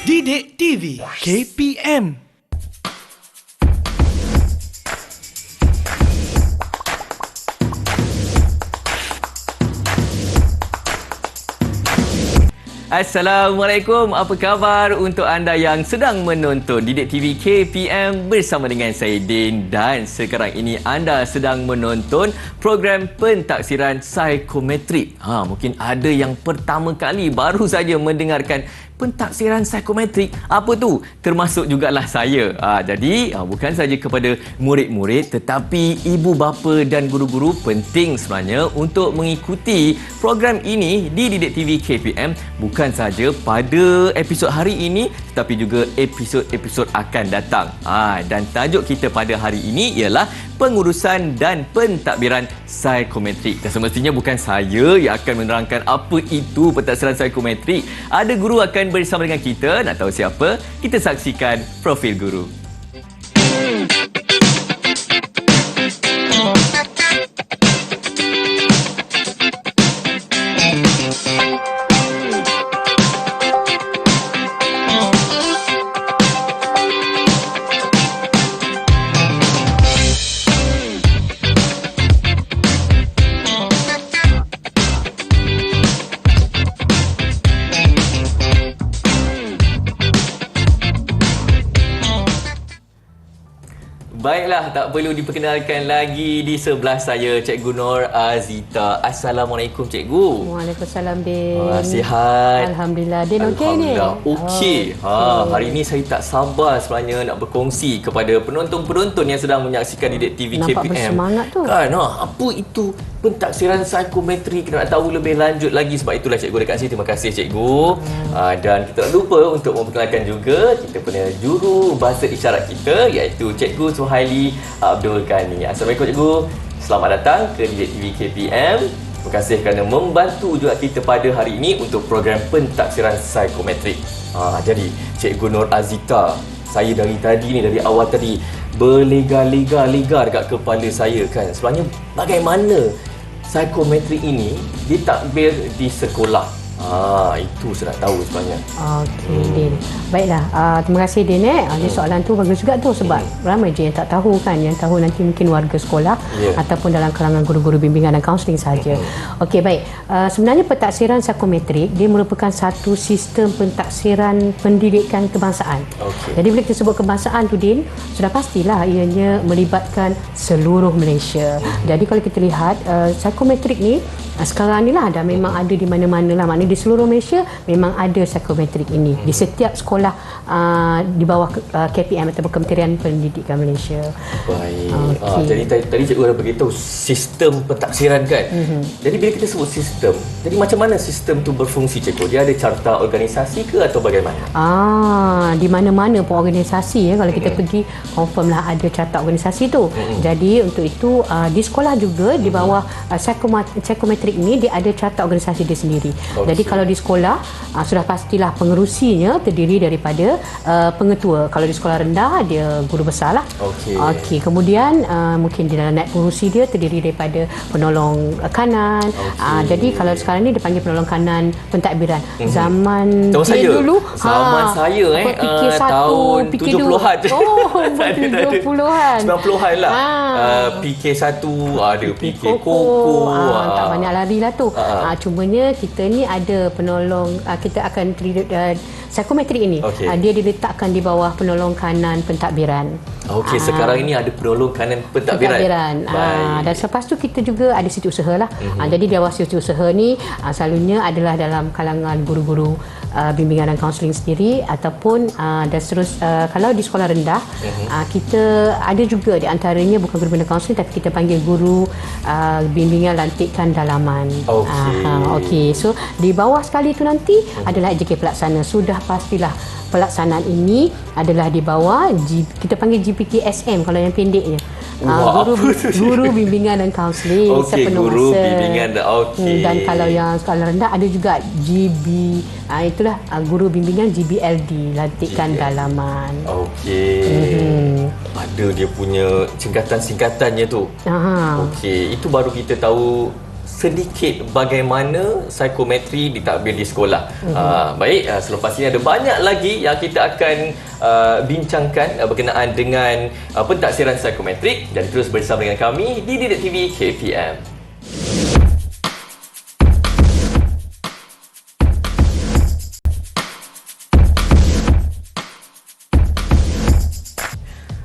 Didik TV KPM. Assalamualaikum, apa khabar untuk anda yang sedang menonton Didik TV KPM bersama dengan saya Din, dan sekarang ini anda sedang menonton program pentaksiran psikometrik. Mungkin ada yang pertama kali baru saja mendengarkan pentaksiran psikometrik. Apa tu? Termasuk jugalah saya. Jadi bukan saja kepada murid-murid tetapi ibu bapa dan guru-guru penting sebenarnya untuk mengikuti program ini di Didik TV KPM, bukan saja pada episod hari ini tetapi juga episod-episod akan datang. Dan tajuk kita pada hari ini ialah pengurusan dan pentadbiran psikometrik. Dan semestinya bukan saya yang akan menerangkan apa itu pentaksiran psikometrik. Ada guru akan bersama dengan kita. Nak tahu siapa? Kita saksikan profil guru. Baiklah, tak perlu diperkenalkan lagi. Di sebelah saya Cikgu Nur Azita. Assalamualaikum Cikgu. Waalaikumsalam Din. Sihat? Alhamdulillah. Din okey ni? Okey. Hari ini saya tak sabar sebenarnya nak berkongsi kepada penonton-penonton yang sedang menyaksikan Didik TV KPM. Nampak bersemangat tu. Kan, apa itu pentaksiran psikometrik? Kita nak tahu lebih lanjut lagi. Sebab itulah Cikgu dekat sini. Terima kasih Cikgu. Dan kita tak lupa untuk memperkenalkan juga kita punya juru bahasa isyarat kita, iaitu Cikgu Suhaili Abdul Ghani. Assalamualaikum Cikgu. Selamat datang ke Didik TV KPM. Terima kasih kerana membantu juga kita pada hari ini untuk program pentaksiran psikometrik. Jadi Cikgu Nur Azita, saya dari tadi ni, dari awal tadi berlega-lega dekat kepala saya kan. Sebenarnya bagaimana psikometrik ini ditadbir di sekolah? Itu saya nak tahu sebenarnya. Okey, Din. Baiklah, terima kasih Din. Soalan tu bagus juga tu, sebab ramai je yang tak tahu kan. Yang tahu nanti mungkin warga sekolah ataupun dalam kalangan guru-guru bimbingan dan kaunseling saja. Okey, baik. Sebenarnya pentaksiran psikometrik dia merupakan satu sistem pentaksiran pendidikan kebangsaan. Jadi bila kita sebut kebangsaan tu Din, sudah pastilah ianya melibatkan seluruh Malaysia. Jadi kalau kita lihat psikometrik ni sekarang ni lah dah memang ada di mana-mana lah. Maknanya di seluruh Malaysia memang ada psikometrik ini di setiap sekolah di bawah KPM atau Kementerian Pendidikan Malaysia. Baik. Jadi tadi cikgu dah beritahu sistem pentaksiran kan. Jadi bila kita sebut sistem, jadi macam mana sistem tu berfungsi cikgu? Dia ada carta organisasi ke atau bagaimana? Di mana-mana pun organisasi kalau kita pergi confirm lah ada carta organisasi tu. Jadi untuk itu di sekolah juga di bawah psikometrik ini dia ada carta organisasi dia sendiri. Jadi kalau di sekolah sudah pastilah pengerusinya terdiri daripada pengetua. Kalau di sekolah rendah dia guru besar lah. Okey. Kemudian mungkin di dalam naik pengerusi dia terdiri daripada penolong kanan. Jadi kalau sekarang ni dia panggil penolong kanan pentadbiran. Zaman saya dulu saya PK1, tahun PK2. 70-an. 70-an. 90-an lah. PK1 ada PK Koko. Tak banyak lari lah tu. Cumanya kita ni ada penolong, kita akan psikometrik ini dia diletakkan di bawah penolong kanan pentadbiran. Sekarang ini ada penolong kanan pentadbiran. Dan selepas tu kita juga ada setiausaha lah. Jadi di bawah setiausaha ni selalunya adalah dalam kalangan guru-guru bimbingan dan kaunseling sendiri ataupun dan terus kalau di sekolah rendah kita ada juga di antaranya bukan guru bimbingan kaunseling tapi kita panggil guru bimbingan lantikan dalaman. So di bawah sekali tu nanti adalah AJK pelaksana. Sudah pastilah pelaksanaan ini adalah di bawah kita panggil GPKSM kalau yang pendeknya. Guru bimbingan dan kaunseling sepenuh guru masa. Bimbingan Dan kalau yang sekolah rendah ada juga GB, itulah guru bimbingan GBLD, lantikan dalaman. Ada dia punya singkatan-singkatannya tu. Itu baru kita tahu sedikit bagaimana psikometri ditadbir di sekolah. Baik, selepas ini ada banyak lagi yang kita akan bincangkan berkenaan dengan pentaksiran psikometrik. Jadi terus bersama dengan kami di Didik TV KPM.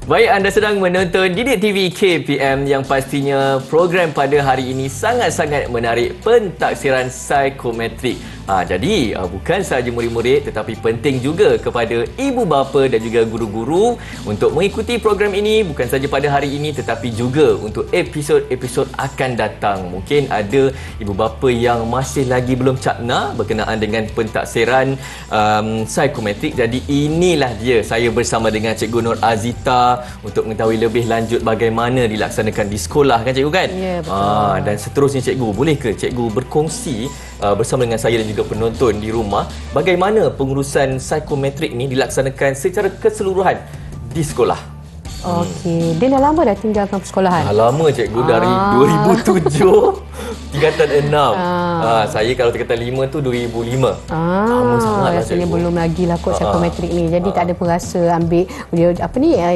Baik, anda sedang menonton Didik TV KPM yang pastinya program pada hari ini sangat-sangat menarik, pentaksiran psikometrik. Jadi bukan sahaja murid-murid tetapi penting juga kepada ibu bapa dan juga guru-guru untuk mengikuti program ini bukan sahaja pada hari ini tetapi juga untuk episod-episod akan datang. Mungkin ada ibu bapa yang masih lagi belum cakna berkenaan dengan pentaksiran psikometrik. Jadi inilah dia, saya bersama dengan Cikgu Nur Azita untuk mengetahui lebih lanjut bagaimana dilaksanakan di sekolah, kan Cikgu, kan? Ya, betul. Dan seterusnya Cikgu, boleh ke Cikgu berkongsi bersama dengan saya dan juga penonton di rumah bagaimana pengurusan psikometrik ini dilaksanakan secara keseluruhan di sekolah? Okey, dia dah lama dah tinggalkan persekolahan? Dah lama Cikgu, dari 2007 tingkatan 6. Saya kalau tingkatan 5 tu 2005. Lama sangat lah rasanya Cikgu. belum lagi lah kot psikometrik ni. Jadi tak ada pun rasa ambil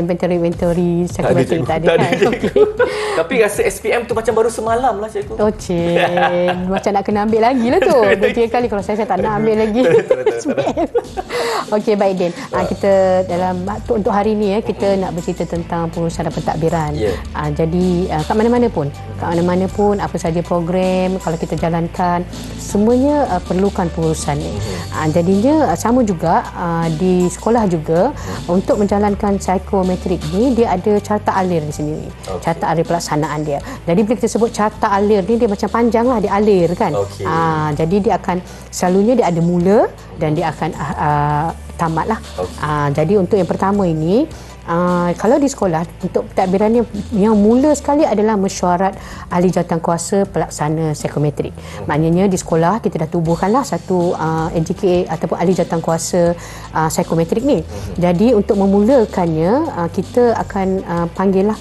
inventory psikometrik, tak ada kan? Okay. Tapi rasa SPM tu macam baru semalam lah Cikgu. Oh macam nak kena ambil lagi lah tu. 2-3 kali kalau saya tak nak ambil lagi. Okey, baik Din. Kita dalam untuk hari ni kita nak bercerita tentang pengurusan dan pentadbiran. Jadi kat mana-mana pun apa saja program kalau kita jalankan semuanya perlukan pengurusan ni. Jadinya sama juga di sekolah juga untuk menjalankan psikometrik ni dia ada carta alir di sini. Carta alir pelaksanaan dia. Jadi bila kita sebut carta alir ni dia macam panjang lah, dia alir kan. Jadi dia akan selalunya dia ada mula dan dia akan tamat lah. Jadi untuk yang pertama ini kalau di sekolah untuk pentadbiran yang mula sekali adalah mesyuarat ahli jawatankuasa pelaksana psikometrik. Maknanya di sekolah kita dah tubuhkanlah satu NJKA ataupun ahli jawatankuasa psikometrik ni. Jadi untuk memulakannya kita akan panggillah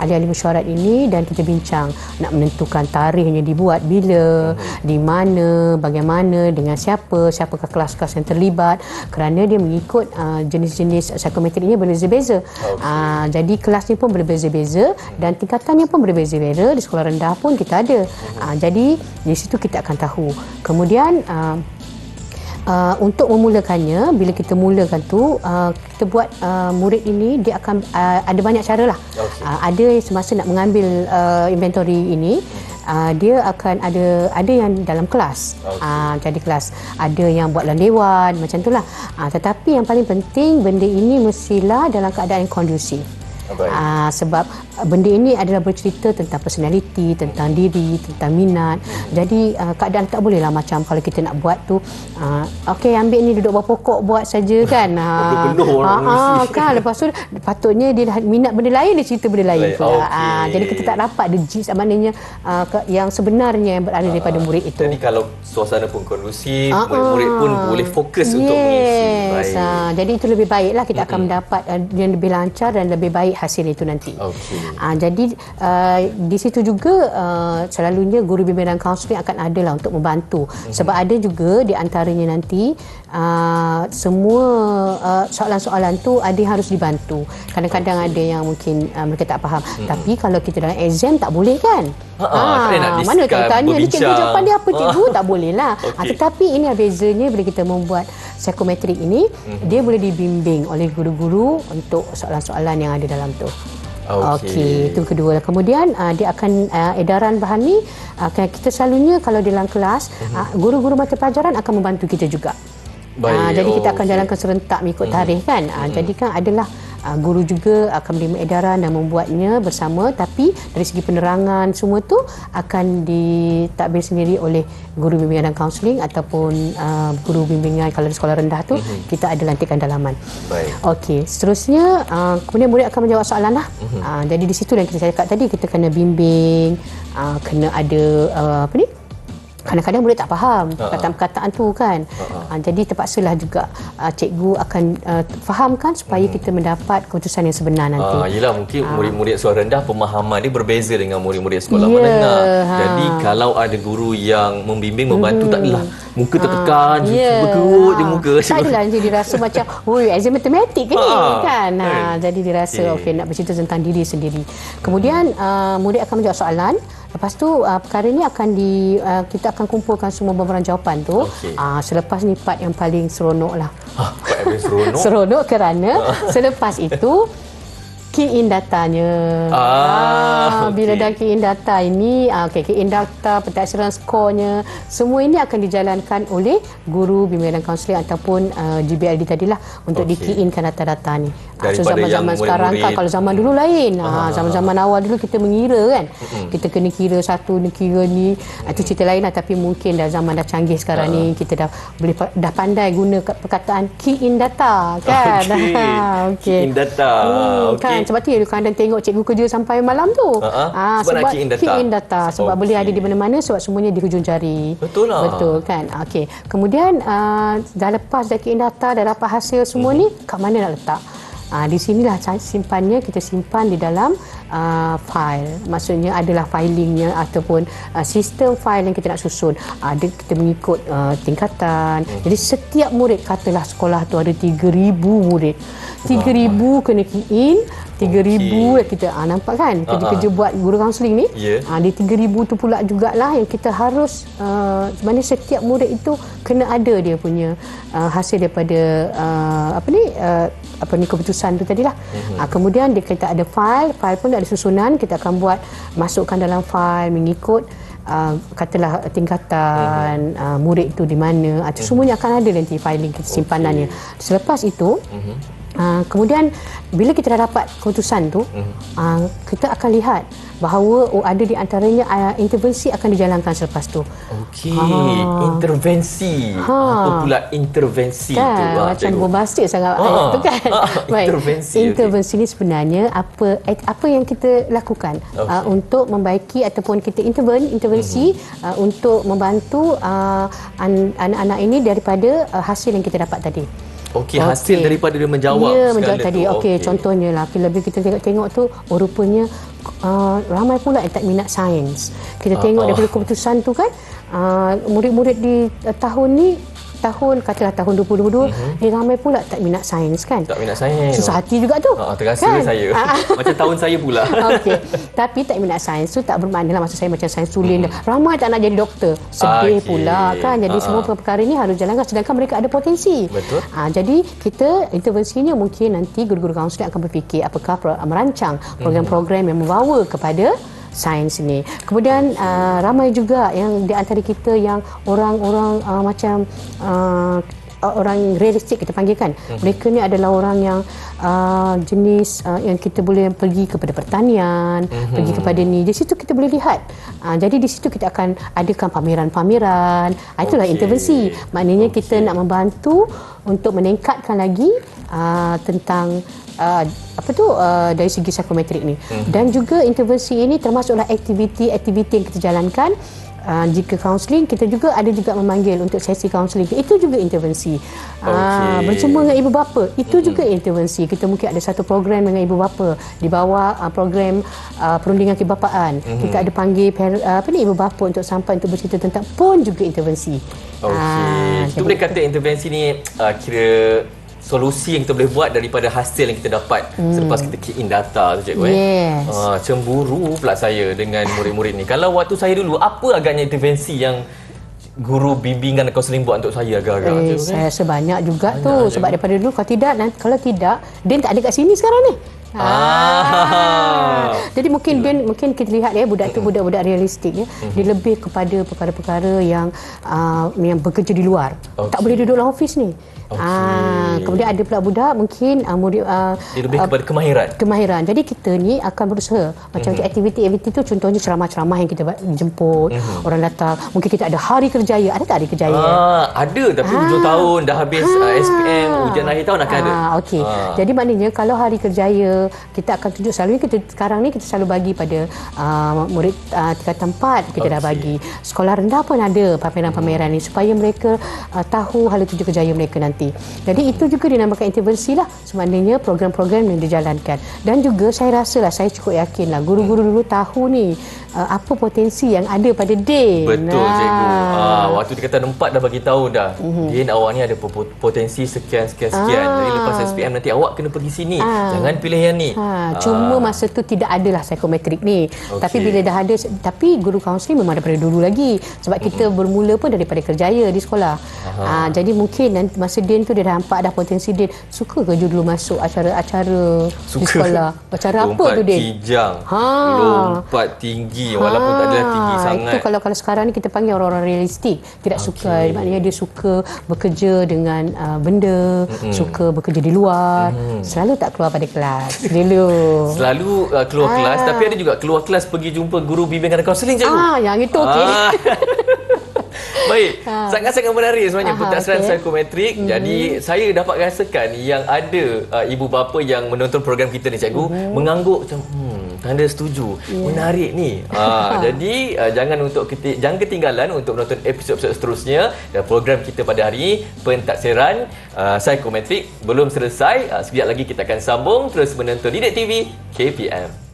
ahli-ahli mesyuarat ini dan kita bincang nak menentukan tarikhnya dibuat bila, di mana, bagaimana, dengan siapakah kelas-kelas yang terlibat, kerana dia mengikut jenis-jenis psikometrik ini berbeza-beza. Jadi kelas ni pun berbeza-beza dan tingkatannya pun berbeza-beza. Di sekolah rendah pun kita ada. Jadi di situ kita akan tahu. Kemudian untuk memulakannya, bila kita mulakan tu kita buat murid ini dia akan ada banyak cara lah. Ada semasa nak mengambil inventory ini dia akan ada yang dalam kelas. Jadi kelas ada yang buat landewan macam itulah. Tetapi yang paling penting benda ini mestilah dalam keadaan yang kondusif. Sebab benda ini adalah bercerita tentang personality, tentang diri, tentang minat. Jadi keadaan tak bolehlah macam kalau kita nak buat tu okey ambil ni duduk bawah pokok buat saja kan. Kan lepas tu patutnya dia dah minat benda lain, dia cerita benda lain pula. Jadi kita tak dapat maknanya yang sebenarnya yang berada daripada murid itu. Jadi kalau suasana pun kondusif, murid-murid pun boleh fokus untuk mengisi. Jadi itu lebih baiklah kita akan mendapat yang lebih lancar dan lebih baik hasil itu nanti. Jadi di situ juga selalunya guru bimbingan kaunseling akan ada lah untuk membantu. Sebab ada juga di antaranya nanti semua soalan-soalan tu ada yang harus dibantu. Kadang-kadang ada yang mungkin mereka tak faham. Tapi kalau kita dalam exam tak boleh kan? Mana tanya ni cikgu jawapan dia apa cikgu? Tak boleh lah. Tetapi ini bezanya bila kita membuat psikometrik ini, dia boleh dibimbing oleh guru-guru untuk soalan-soalan yang ada dalam tu. Okey, itu kedua. Kemudian dia akan edaran bahan ni kita selalunya kalau dalam kelas guru-guru mata pelajaran akan membantu kita juga. Jadi kita akan jalankan serentak mengikut tarikh kan. Jadi kan adalah guru juga akan menerima edaran dan membuatnya bersama, tapi dari segi penerangan semua tu akan ditadbir sendiri oleh guru bimbingan dan kaunseling ataupun guru bimbingan kalau di sekolah rendah tu kita ada lantikan dalaman. Okey, seterusnya kemudian murid akan menjawab soalan lah. Jadi di situ yang kita cakap tadi kita kena bimbing, kena ada kadang-kadang murid tak faham perkataan-perkataan tu kan. Jadi terpaksalah juga cikgu akan fahamkan supaya kita mendapat keputusan yang sebenar nanti. Yelah, mungkin murid-murid sekolah rendah pemahaman dia berbeza dengan murid-murid sekolah menengah. Jadi kalau ada guru yang membimbing, membantu, tak adalah muka tertekan, berkerut je muka. Tak adalah, jadi dirasa macam exam matematik ke ni kan. Jadi dirasa okey nak bercerita tentang diri sendiri. Kemudian murid akan menjawab soalan. Lepas tu perkara ni akan kita akan kumpulkan semua bubaran jawapan tu. Selepas ni part yang paling seronok lah. Part yang paling seronok? Seronok kerana selepas itu key in datanya. Bila dah key in data ini, key in data, pentaksiran skornya, semua ini akan dijalankan oleh guru bimbingan dan kaunseling ataupun GBLD tadilah untuk di key inkan data-data ni. So zaman-zaman sekarang kan, kalau zaman dulu lain. Zaman-zaman awal dulu kita mengira kan. Kita kena kira satu ni, kira ni. Itu cerita lain lah, tapi mungkin dah zaman dah canggih sekarang ni, kita dah pandai guna perkataan key in data kan. Key in data. Kan, sebab tu kadang tengok cikgu kerja sampai malam tu. Sebab key in data. Sebab boleh ada di mana-mana, sebab semuanya di hujung jari. Betul lah. Betul kan. Okey. Kemudian dah lepas dah key in data, dah dapat hasil semua ni, kat mana nak letak? Di sinilah simpannya, kita simpan di dalam file. Maksudnya adalah filingnya ataupun sistem file yang kita nak susun. Kita mengikut tingkatan. Jadi setiap murid, katalah sekolah tu ada 3,000 murid. 3,000 kena key in, 3,000 kita nampak kan kerja-kerja buat guru kaunseling ni. Di 3,000 tu pula jugalah yang kita harus sebenarnya setiap murid itu kena ada dia punya hasil daripada keputusan tu tadilah. Kemudian kita ada file pun ada susunan, kita akan buat, masukkan dalam file mengikut katalah tingkatan murid itu di mana. Semuanya akan ada nanti filing kita, simpanannya. Selepas itu kemudian bila kita dah dapat keputusan tu, kita akan lihat bahawa ada di antaranya intervensi akan dijalankan selepas tu. Okey, intervensi. Apa pula intervensi kan, tu? Macam bombastik sangat ayat tu kan. Baik. Intervensi ni sebenarnya apa yang kita lakukan untuk membaiki ataupun kita intervensi untuk membantu anak-anak ini daripada hasil yang kita dapat tadi. Okey, hasil daripada dia menjawab. Ya, menjawab tadi. Okey, contohnya lah, lebih kita tengok tu, rupanya ramai pula yang tak minat sains. Kita tengok daripada keputusan tu kan, murid-murid di katalah tahun 2022, ramai pula tak minat sains kan. Tak minat sains. Susah hati juga tu. Terasa kan? Saya. Macam tahun saya pula. Okey. Tapi tak minat sains tu tak bermakna lah, maksud saya macam sains tulen. Ramai tak nak jadi doktor. Sedih pula kan. Jadi semua perkara ni harus jalankan, sedangkan mereka ada potensi. Betul. Jadi kita intervensinya mungkin nanti guru-guru kaunseling akan berfikir apakah merancang program-program yang membawa kepada sains ni. Kemudian ramai juga yang di antara kita yang orang-orang macam orang realistik kita panggilkan. Mereka ni adalah orang yang jenis yang kita boleh pergi kepada pertanian, pergi kepada ni. Di situ kita boleh lihat. Jadi di situ kita akan adakan pameran-pameran. Itulah intervensi. Maknanya kita nak membantu untuk meningkatkan lagi tentang dari segi psikometrik ni. Dan juga intervensi ini termasuklah aktiviti-aktiviti yang kita jalankan. Jika kaunseling, kita juga ada juga memanggil untuk sesi kaunseling. Itu juga intervensi. Berjumpa dengan ibu bapa, itu juga intervensi. Kita mungkin ada satu program dengan ibu bapa di bawah program perundingan kebapaan. Kita ada panggil ibu bapa untuk sampai untuk bercerita tentang, pun juga intervensi. Kita boleh kata intervensi ni kira solusi yang kita boleh buat daripada hasil yang kita dapat selepas kita key in data tu, cikgu. Yes. Cemburu pula saya dengan murid-murid ni. Kalau waktu saya dulu, apa agaknya intervensi yang guru bimbingan dan kaunseling buat untuk saya agak-agak? Saya rasa banyak juga tu. Sebab daripada dulu, kalau tidak, Din tak ada kat sini sekarang ni. Jadi mungkin kita lihat budak tu budak-budak realistik ya. Dia lebih kepada perkara-perkara yang bekerja di luar. Tak boleh duduk dalam office ni. Kemudian ada pula budak mungkin murid Dia lebih kepada kemahiran. Jadi kita ni akan berusaha macam aktiviti-aktiviti tu, contohnya ceramah-ceramah yang kita jemput orang datang. Mungkin kita ada hari kerjaya. Ada tak hari kerjaya? Ada, tapi hujung tahun dah habis SPM, ujian akhir tahun akan ada. Okey. Jadi maknanya kalau hari kerjaya kita akan tunjuk, selalunya kita sekarang ni kita selalu bagi pada murid tingkatan 4, kita dah bagi. Sekolah rendah pun ada pameran-pameran ni supaya mereka tahu hala tuju kerjaya mereka nanti. Jadi itu juga dinamakan intervensi lah, sebenarnya program-program yang dijalankan. Dan juga saya rasalah, saya cukup yakin lah guru-guru dulu tahu ni apa potensi yang ada pada Din. Betul, cikgu. Waktu dia kata 4 dah bagi tahu dah. Din, awak ni ada potensi sekian. Jadi lepas SPM nanti awak kena pergi sini. Jangan pilih yang ni. Cuma masa tu tidak adalah psikometrik ni. Tapi bila dah ada, tapi guru kaunseling memang daripada dulu lagi. Sebab kita bermula pun daripada kerjaya di sekolah. Jadi mungkin nanti masa Din tu dia dah nampak dah potensi Din. Suka ke dulu masuk acara-acara di sekolah? Acara apa tu Din? Kijang, lompat tinggi walaupun tak adalah tinggi sangat. Itu kalau sekarang ni kita panggil orang-orang realistik. Tidak suka, maknanya dia suka bekerja dengan benda, suka bekerja di luar. Selalu tak keluar pada kelas. Selalu keluar kelas, tapi ada juga keluar kelas pergi jumpa guru bimbingan dan kaunseling, cikgu. Yang itu okey. Baik, sangat-sangat menarik sebenarnya pentadbiran psikometrik. Jadi saya dapat rasakan yang ada ibu bapa yang menonton program kita ni, cikgu, mengangguk macam tanda setuju. Menarik ni. Jadi jangan ketinggalan untuk menonton episod-episod seterusnya dan program kita pada hari ini, pentadbiran psikometrik belum selesai. Sekejap lagi kita akan sambung terus menonton Didik TV KPM.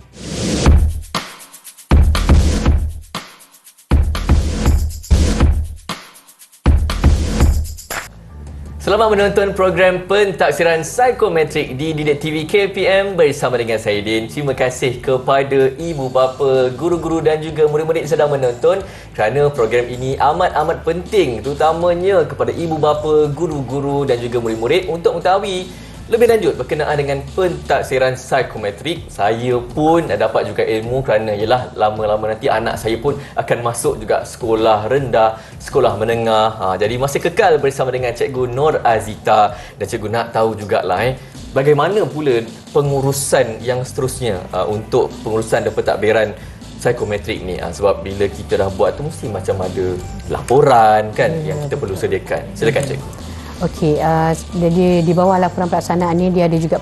Selamat menonton program pentadbiran psikometrik di Didik TV KPM bersama dengan saya Din. Terima kasih kepada ibu bapa, guru-guru dan juga murid-murid sedang menonton kerana program ini amat-amat penting terutamanya kepada ibu bapa, guru-guru dan juga murid-murid untuk mengetahui lebih lanjut berkenaan dengan pentadbiran psikometrik. Saya pun dapat juga ilmu kerana ialah lama-lama nanti anak saya pun akan masuk juga sekolah rendah, sekolah menengah. Jadi masih kekal bersama dengan Cikgu Nur Azita dan Cikgu nak tahu jugalah bagaimana pula pengurusan yang seterusnya untuk pengurusan dan pentadbiran psikometrik ni. Sebab bila kita dah buat tu mesti macam ada laporan kan yang kita perlu sediakan. Silakan Cikgu. Okey, jadi di bawah laporan pelaksanaan ni dia ada juga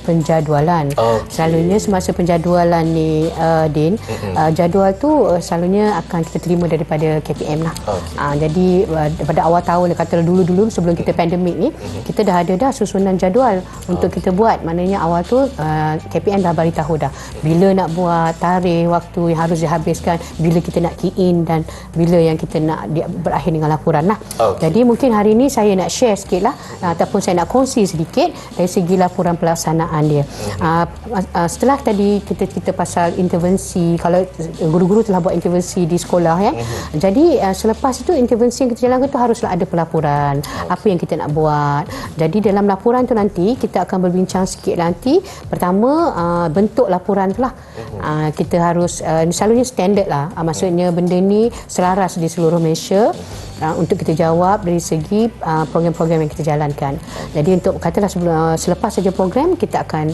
penjadualan. Selalunya semasa penjadualan ni Din, jadual tu selalunya akan kita terima daripada KPM lah. Jadi daripada awal tahun, kata dulu sebelum kita pandemik ni, kita dah ada susunan jadual untuk kita buat. Maknanya awal tu KPM dah bagi tahu dah bila nak buat, tarikh, waktu yang harus dihabiskan, bila kita nak key in dan bila yang kita nak berakhir dengan laporan lah. Jadi mungkin hari ni saya nak share sikit lah, ataupun saya nak kongsi sedikit dari segi laporan pelaksanaan dia. Setelah tadi kita cerita pasal intervensi, kalau guru-guru telah buat intervensi di sekolah ya. Jadi selepas itu intervensi yang kita jalankan tu haruslah ada pelaporan apa yang kita nak buat. Jadi dalam laporan tu nanti kita akan berbincang sikit nanti. Pertama bentuk laporan tu lah. Kita harus selalunya standard lah. Maksudnya benda ni selaras di seluruh Malaysia. Untuk kita jawab dari segi program-program yang kita jalankan. Jadi untuk katalah selepas saja program kita akan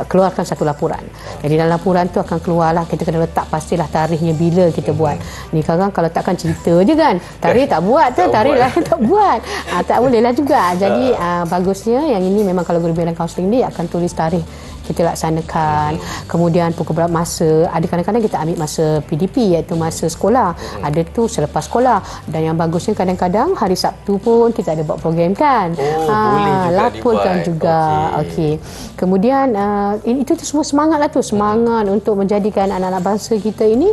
keluarkan satu laporan. Jadi dalam laporan tu akan keluarlah, kita kena letak pastilah tarikhnya bila kita buat. Ni sekarang kalau takkan cerita je kan, tarikh tak buat tu, tarikh lain tak buat. Tak boleh lah juga. Jadi bagusnya yang ini memang kalau guru bimbingan kaunseling ni akan tulis tarikh kita laksanakan, kemudian pukul berapa masa. Ada kadang-kadang kita ambil masa PDP iaitu masa sekolah, ada tu selepas sekolah, dan yang bagusnya kadang-kadang hari Sabtu pun kita ada buat program kan. Boleh juga laporkan juga. Okey. Kemudian itu semua semangat lah tu, semangat untuk menjadikan anak-anak bangsa kita ini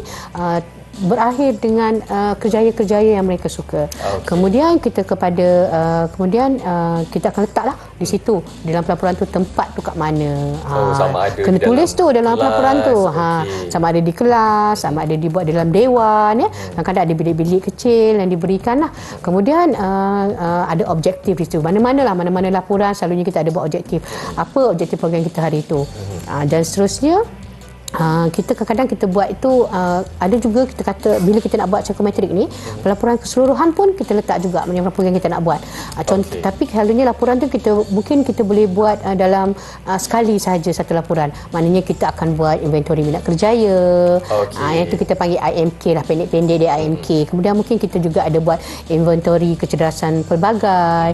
berakhir dengan kerjaya-kerjaya yang mereka suka. Kemudian kita kita akan letaklah di situ dalam pelaporan tu tempat tu kat mana. Sama ada kena tulis tu dalam pelaporan tu. Sama ada di kelas, sama ada dibuat dalam dewan ya. Kadang-kadang ada bilik-bilik kecil yang diberikan lah. Kemudian ada objektif di situ. Mana-mana laporan selalunya kita ada buat objektif. Apa objektif program kita hari itu. Dan seterusnya kita kadang-kadang kita buat itu ada juga kita kata bila kita nak buat psikometrik ni pelaporan keseluruhan pun kita letak juga macam apa yang kita nak buat contoh, tapi selalunya laporan tu mungkin kita boleh buat dalam sekali sahaja satu laporan, maknanya kita akan buat inventory minat kerjaya, yang tu kita panggil IMK lah, pendek-pendek dia IMK. Kemudian mungkin kita juga ada buat inventory kecerdasan pelbagai,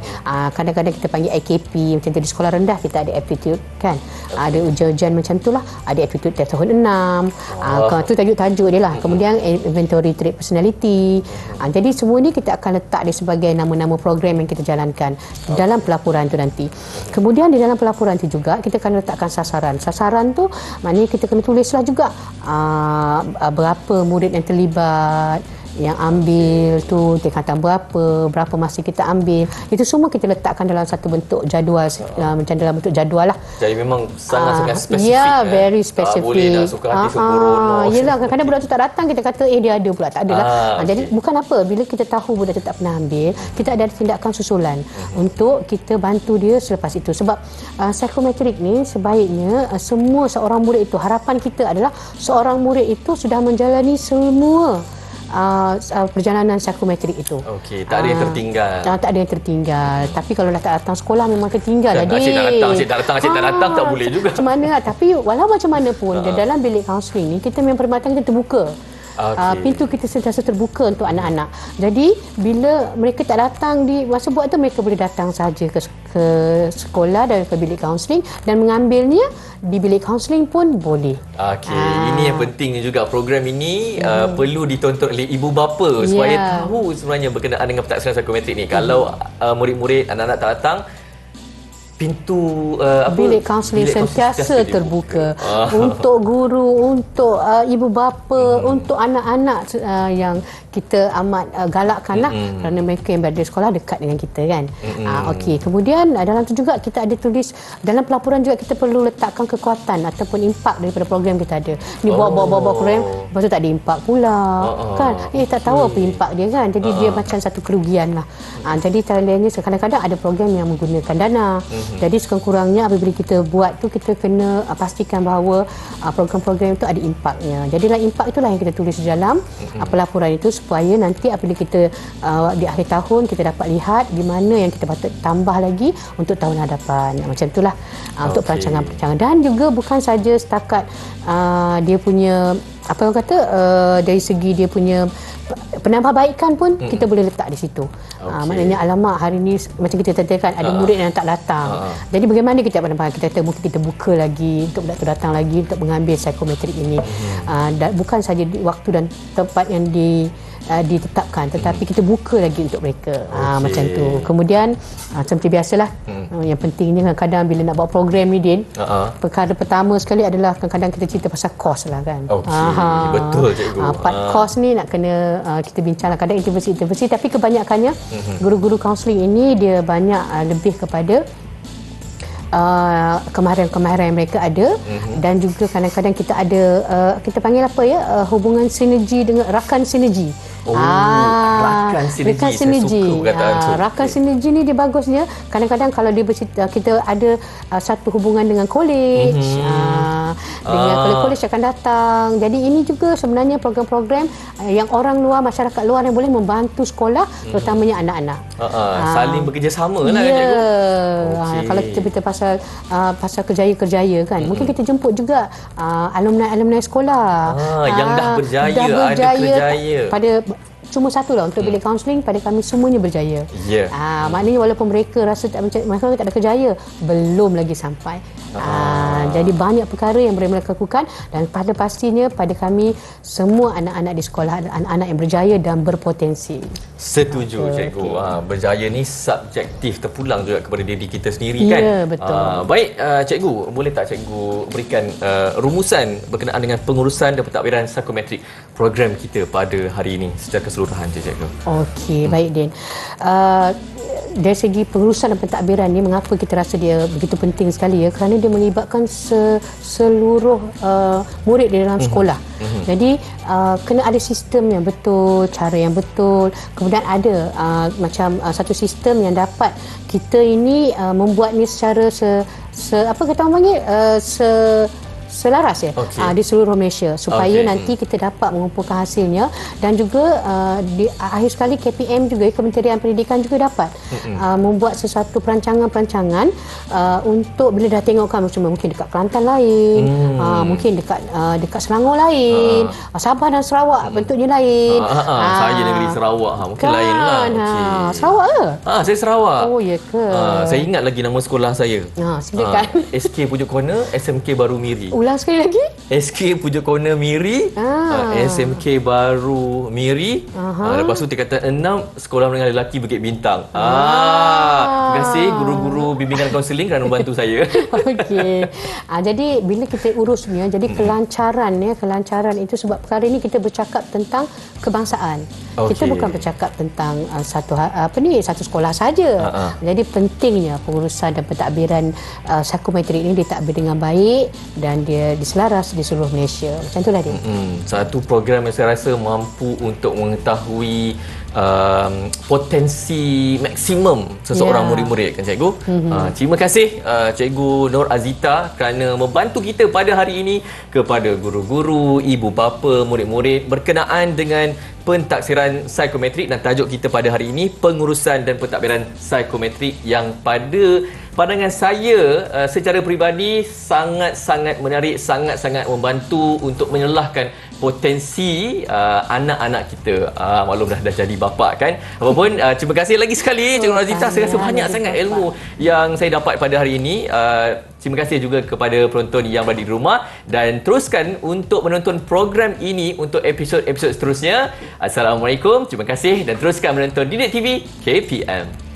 kadang-kadang kita panggil IKP, macam tu di sekolah rendah kita ada aptitude kan, ada ujian-ujian macam tu lah, ada aptitude test tahun 6. Tu tajuk-tajuk dia lah. Kemudian inventory trait personality. Jadi semua ni kita akan letak dia sebagai nama-nama program yang kita jalankan dalam pelaporan tu nanti. Kemudian di dalam pelaporan tu juga kita akan letakkan sasaran. Sasaran tu maknanya kita kena tulislah juga berapa murid yang terlibat, yang ambil tu tingkatan berapa masa kita ambil, itu semua kita letakkan dalam satu bentuk jadual, macam dalam bentuk jadual lah. Jadi memang sangat-sangat spesifik. Ya, very specific. Boleh nak suka hati sempurna. Yelah, kadang-kadang budak tu tak datang, kita kata dia ada pula, tak adalah. Jadi bukan apa, bila kita tahu budak tu tak pernah ambil, kita ada tindakan susulan untuk kita bantu dia selepas itu. Sebab psikometrik ni sebaiknya semua seorang murid itu, harapan kita adalah seorang murid itu sudah menjalani semua perjalanan psikometrik itu. Okey, tak ada yang tertinggal. Tak ada yang tertinggal. Tapi kalau dah tak datang sekolah memang tertinggal lah. Asyik tak datang tak boleh juga. Macam mana? Tapi walau macam mana pun dalam bilik kaunseling ni kita memang perkhidmatan kita terbuka. Pintu kita sentiasa terbuka untuk anak-anak. Jadi bila mereka tak datang di masa buat tu, mereka boleh datang saja ke sekolah dan ke bilik kaunseling dan mengambilnya di bilik kaunseling pun boleh. Ini yang pentingnya juga, program ini perlu ditonton oleh ibu bapa supaya tahu sebenarnya berkenaan dengan pentaksaan psikometrik ni. Kalau murid-murid, anak-anak tak datang, pintu bilik kaunseling sentiasa terbuka untuk guru, untuk ibu bapa, untuk anak-anak yang kita amat galakkan lah, kerana mereka yang berada di sekolah dekat dengan kita kan. Okey, kemudian dalam tu juga kita ada tulis dalam pelaporan juga kita perlu letakkan kekuatan ataupun impak daripada program kita ada. Ni buat program, lepas tu tak ada impak pula kan. Tak tahu apa impak dia kan. Jadi dia macam satu kerugian lah. Jadi terlalunya kadang-kadang ada program yang menggunakan dana. Jadi sekurang-kurangnya apabila kita buat tu, kita kena pastikan bahawa program-program itu ada impaknya. Jadi dalam impak itulah yang kita tulis dalam pelaporan itu, supaya nanti apabila kita di akhir tahun kita dapat lihat di mana yang kita patut tambah lagi untuk tahun hadapan. Macam itulah untuk perancangan-perancangan. Dan juga bukan saja setakat dia punya apa orang kata dari segi dia punya penambahbaikan pun kita boleh letak di situ. Maknanya alamak hari ni macam kita katakan ada murid yang tak datang. Jadi bagaimana kita penambahkan? Kita kata mungkin kita buka lagi untuk budak tu datang lagi untuk mengambil psikometrik ini. Bukan saja waktu dan tempat yang ditetapkan, tetapi kita buka lagi untuk mereka. Macam tu. Kemudian seperti biasalah, yang pentingnya kadang-kadang bila nak buat program ni Din, perkara pertama sekali adalah kadang-kadang kita cerita pasal kos lah kan. Betul cikgu. Part kos ni nak kena kita bincang lah. Kadang intervensi, tapi kebanyakannya guru-guru kaunseling ini dia banyak lebih kepada kemahiran yang mereka ada, dan juga kadang-kadang kita ada kita panggil apa ya, hubungan sinergi dengan rakan sinergi. Rakan sinergi. Rakan sinergi ni dia bagusnya kadang-kadang kalau dia kita ada satu hubungan dengan college, dengan college akan datang. Jadi ini juga sebenarnya program-program yang orang luar, masyarakat luar yang boleh membantu sekolah, terutamanya anak-anak. Saling bekerjasama lah kan cikgu. Kalau kita berita pasal kerjaya-kerjaya kan, mungkin kita jemput juga alumni sekolah yang dah berjaya, ada kerjaya pada cuma satu lah untuk bilik kaunseling, pada kami semuanya berjaya. Maknanya walaupun mereka rasa mereka tak ada kerjaya, belum lagi sampai. Jadi banyak perkara yang boleh mereka lakukan, dan pada pastinya pada kami semua anak-anak di sekolah adalah anak-anak yang berjaya dan berpotensi. Setuju cikgu. Berjaya ni subjektif, terpulang juga kepada diri kita sendiri kan. Ya, betul. Baik cikgu, boleh tak cikgu berikan rumusan berkenaan dengan pengurusan dan pentadbiran psikometrik program kita pada hari ini secara keseluruhan cikgu? Okey, baik Din. Dari segi pengurusan dan pentadbiran ni, mengapa kita rasa dia begitu penting sekali ya? Kerana dia melibatkan seluruh murid di dalam sekolah. Jadi kena ada sistem yang betul, cara yang betul. Kemudian ada macam satu sistem yang dapat kita ini membuatnya secara apa kata orang panggil selaras ya di seluruh Malaysia supaya nanti kita dapat mengumpulkan hasilnya, dan juga di akhir sekali KPM juga, Kementerian Pendidikan juga dapat membuat sesuatu perancangan untuk bila dah tengok kan mungkin dekat Kelantan lain, mungkin dekat Selangor lain, Sabah dan Sarawak bentuknya lain. Saya negeri Sarawak, mungkin kan, lain lah. Sarawak ke? Saya Sarawak. Oh ya ke? Saya ingat lagi nama sekolah saya. Silakan. SK Pujuk Corner, SMK Baru Miri. Ulang sekali lagi. SK Pujuk Corner Miri, SMK Baru Miri. Lepas tu tingkatan 6 Sekolah Menengah Lelaki Bukit Bintang. Terima kasih guru-guru bimbingan kaunseling kerana membantu saya. Okey. Jadi bila kita urusnya, jadi kelancaran itu sebab perkara ini kita bercakap tentang kebangsaan. Kita bukan bercakap tentang satu sekolah saja. Jadi pentingnya pengurusan dan pentadbiran psikometrik ini ditadbir dengan baik dan dia diselaras di seluruh Malaysia. Macam itulah dia. Satu program yang saya rasa mampu untuk mengetahui potensi maksimum seseorang murid-murid kan cikgu. Terima kasih Cikgu Nur Azita kerana membantu kita pada hari ini, kepada guru-guru, ibu bapa, murid-murid berkenaan dengan pentaksiran psikometrik, dan tajuk kita pada hari ini pengurusan dan pentadbiran psikometrik yang pada pandangan saya secara peribadi sangat-sangat menarik, sangat-sangat membantu untuk menyelahkan potensi anak-anak kita. Maklum dah jadi bapa kan. Apapun, terima kasih lagi sekali Cikgu Razita. Saya rasa banyak sangat ilmu yang saya dapat pada hari ini. Terima kasih juga kepada penonton yang berada di rumah, dan teruskan untuk menonton program ini untuk episod-episod seterusnya. Assalamualaikum, terima kasih, dan teruskan menonton Didik TV KPM.